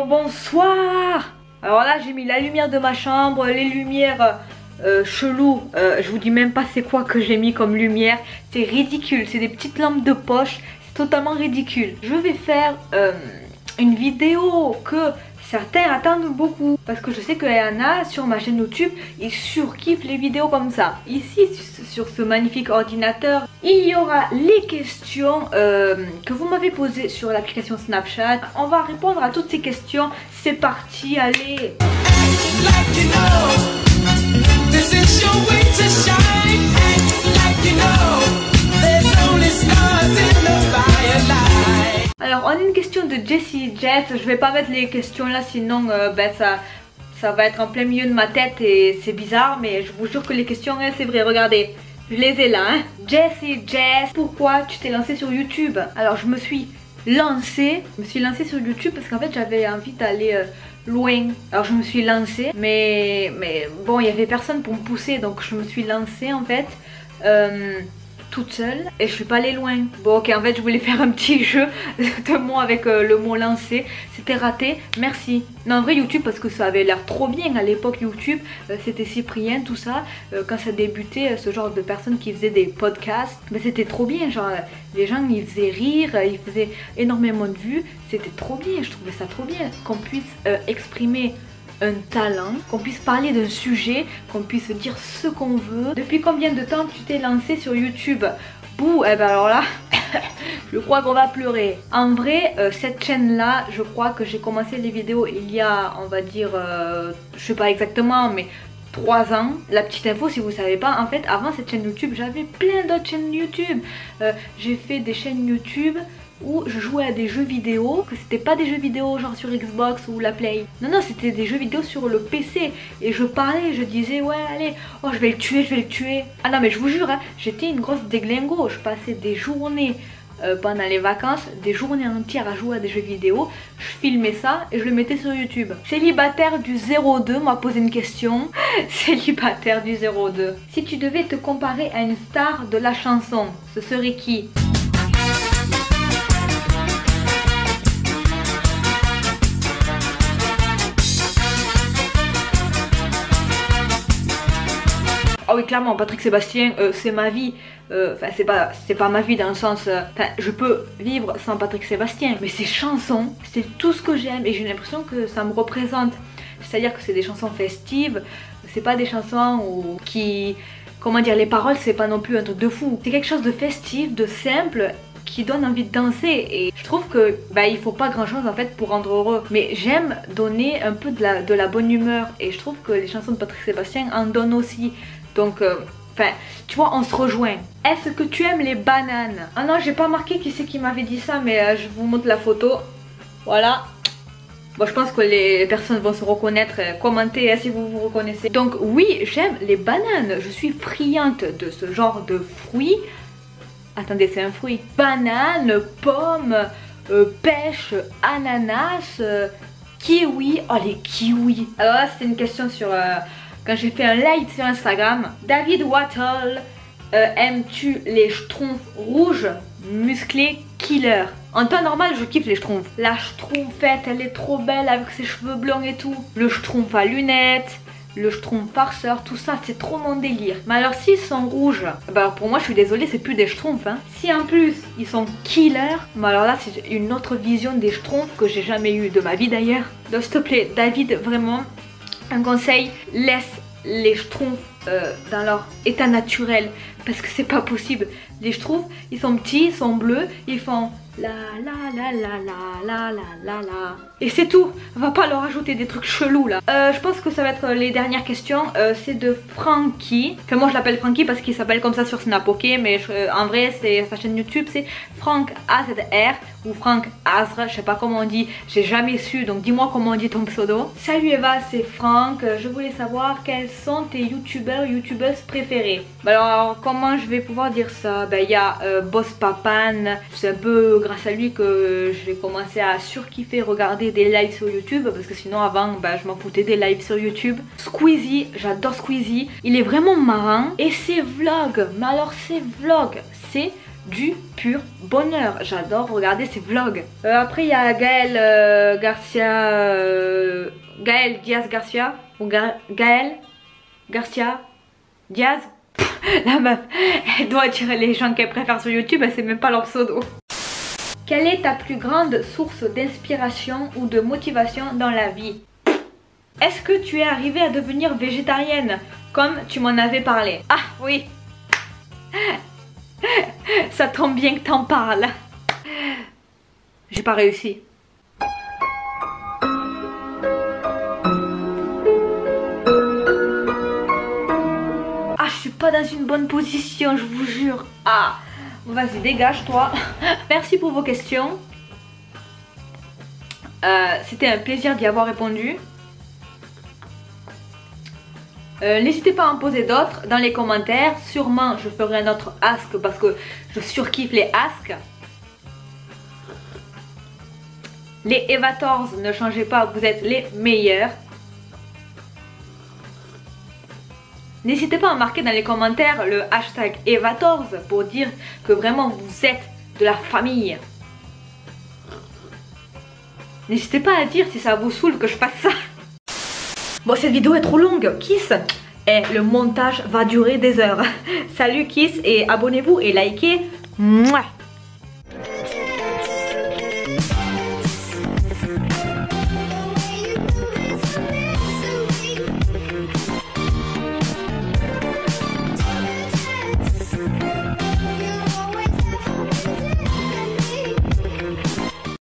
Bonsoir. Alors là j'ai mis la lumière de ma chambre, les lumières cheloues, je vous dis même pas c'est quoi que j'ai mis comme lumière. C'est ridicule, c'est des petites lampes de poche, c'est totalement ridicule. Je vais faire une vidéo que certains attendent beaucoup, parce que je sais que Anna sur ma chaîne YouTube, il surkiffe les vidéos comme ça. Ici sur ce magnifique ordinateur, il y aura les questions que vous m'avez posées sur l'application Snapchat. On va répondre à toutes ces questions. C'est parti, allez. Alors on a une question de Jessie Jess. Je vais pas mettre les questions là, sinon ça va être en plein milieu de ma tête et c'est bizarre, mais je vous jure que les questions, c'est vrai, regardez, je les ai là, hein. Jessie Jess, pourquoi tu t'es lancée sur YouTube? Alors je me suis lancée sur YouTube parce qu'en fait j'avais envie d'aller loin. Alors je me suis lancée, mais bon, il y avait personne pour me pousser, donc je me suis lancée en fait toute seule et je suis pas allée loin. Bon ok, en fait je voulais faire un petit jeu de mots avec le mot lancer. C'était raté, merci. Non en vrai YouTube, parce que ça avait l'air trop bien à l'époque YouTube, c'était Cyprien tout ça, quand ça débutait, ce genre de personnes qui faisaient des podcasts, mais c'était trop bien, genre les gens ils faisaient rire, ils faisaient énormément de vues, c'était trop bien, je trouvais ça trop bien qu'on puisse exprimer un talent, qu'on puisse parler d'un sujet, qu'on puisse dire ce qu'on veut. Depuis combien de temps tu t'es lancé sur YouTube? Bouh, eh ben alors là, je crois qu'on va pleurer. En vrai, cette chaîne là, je crois que j'ai commencé les vidéos il y a, on va dire, je sais pas exactement, mais 3 ans. La petite info si vous savez pas, en fait avant cette chaîne YouTube, j'avais plein d'autres chaînes YouTube. J'ai fait des chaînes YouTube où je jouais à des jeux vidéo, que c'était pas des jeux vidéo genre sur Xbox ou la Play. Non, c'était des jeux vidéo sur le PC. Et je parlais, je disais ouais allez, oh je vais le tuer, je vais le tuer. Ah non mais je vous jure, hein, j'étais une grosse déglingo. Je passais des journées pendant les vacances, des journées entières à jouer à des jeux vidéo. Je filmais ça et je le mettais sur YouTube. Célibataire du 02 m'a posé une question. Célibataire du 02. Si tu devais te comparer à une star de la chanson, ce serait qui? Ah oui, clairement, Patrick Sébastien, c'est ma vie. Enfin, c'est pas ma vie dans le sens... Enfin, je peux vivre sans Patrick Sébastien. Mais ses chansons, c'est tout ce que j'aime. Et j'ai l'impression que ça me représente. C'est-à-dire que c'est des chansons festives. C'est pas des chansons qui... Comment dire, les paroles, c'est pas non plus un truc de fou. C'est quelque chose de festif, de simple, qui donne envie de danser. Et je trouve que il faut pas grand chose en fait pour rendre heureux, mais j'aime donner un peu de la bonne humeur, et je trouve que les chansons de Patrick Sébastien en donnent aussi. Donc enfin tu vois, on se rejoint. Est-ce que tu aimes les bananes? Ah non, j'ai pas marqué qui c'est qui m'avait dit ça, mais je vous montre la photo. Voilà. Bon, je pense que les personnes vont se reconnaître. Commentez si vous vous reconnaissez. Donc oui, j'aime les bananes. Je suis friande de ce genre de fruits. Attendez, c'est un fruit. Banane, pomme, pêche, ananas, kiwi. Oh les kiwis. Alors là c'était une question sur... quand j'ai fait un live sur Instagram. David Wattle, aimes-tu les schtroumpfs rouges, musclés, killer? En temps normal je kiffe les schtroumpfs. La schtroumpfette elle est trop belle avec ses cheveux blancs et tout. Le schtroumpf à lunettes, le schtroumpf farceur, tout ça c'est trop mon délire. Mais alors s'ils sont rouges, alors pour moi je suis désolée, c'est plus des schtroumpfs hein. Si en plus ils sont killers, alors là c'est une autre vision des schtroumpfs que j'ai jamais eu de ma vie d'ailleurs. Donc s'il te plaît David, vraiment un conseil, laisse les schtroumpfs dans leur état naturel, parce que c'est pas possible. Les schtroumpfs ils sont petits, ils sont bleus, ils font la la la la la la la la la. Et c'est tout, on va pas leur ajouter des trucs chelous là. Je pense que ça va être les dernières questions. C'est de Frankie. Enfin moi je l'appelle Frankie parce qu'il s'appelle comme ça sur Snap, ok. Mais en vrai c'est sa chaîne YouTube, c'est Frank AZR ou Frank Azr, je sais pas comment on dit, j'ai jamais su, donc dis-moi comment on dit ton pseudo. Salut Eva, c'est Frank. Je voulais savoir quels sont tes youtubeuses préférés. Alors comment je vais pouvoir dire ça? Il y a Boss Papan, c'est un peu grâce à lui que je vais commencer à surkiffer regarder des lives sur YouTube, parce que sinon avant je m'en foutais des lives sur YouTube. Squeezie, j'adore Squeezie, il est vraiment marrant. Et ses vlogs, mais alors ses vlogs, c'est du pur bonheur. J'adore regarder ses vlogs. Après il y a Gaël Garcia, Gaël Diaz Garcia ou Gaël Garcia Diaz. La meuf, elle doit attirer les gens qu'elle préfère sur YouTube, elle sait même pas leur pseudo. Quelle est ta plus grande source d'inspiration ou de motivation dans la vie? Est-ce que tu es arrivée à devenir végétarienne comme tu m'en avais parlé? Ah oui. Ça tombe bien que t'en parles. J'ai pas réussi. Ah, je suis pas dans une bonne position, je vous jure. Ah, vas-y, dégage toi. Merci pour vos questions. C'était un plaisir d'y avoir répondu. N'hésitez pas à en poser d'autres dans les commentaires. Sûrement je ferai un autre ask parce que je surkiffe les asks. Les Evators, ne changez pas, vous êtes les meilleurs. N'hésitez pas à marquer dans les commentaires le hashtag Evators pour dire que vraiment vous êtes de la famille. N'hésitez pas à dire si ça vous saoule que je fasse ça. Bon, cette vidéo est trop longue, Kiss, et le montage va durer des heures. Salut Kiss, et abonnez-vous et likez. Mouah.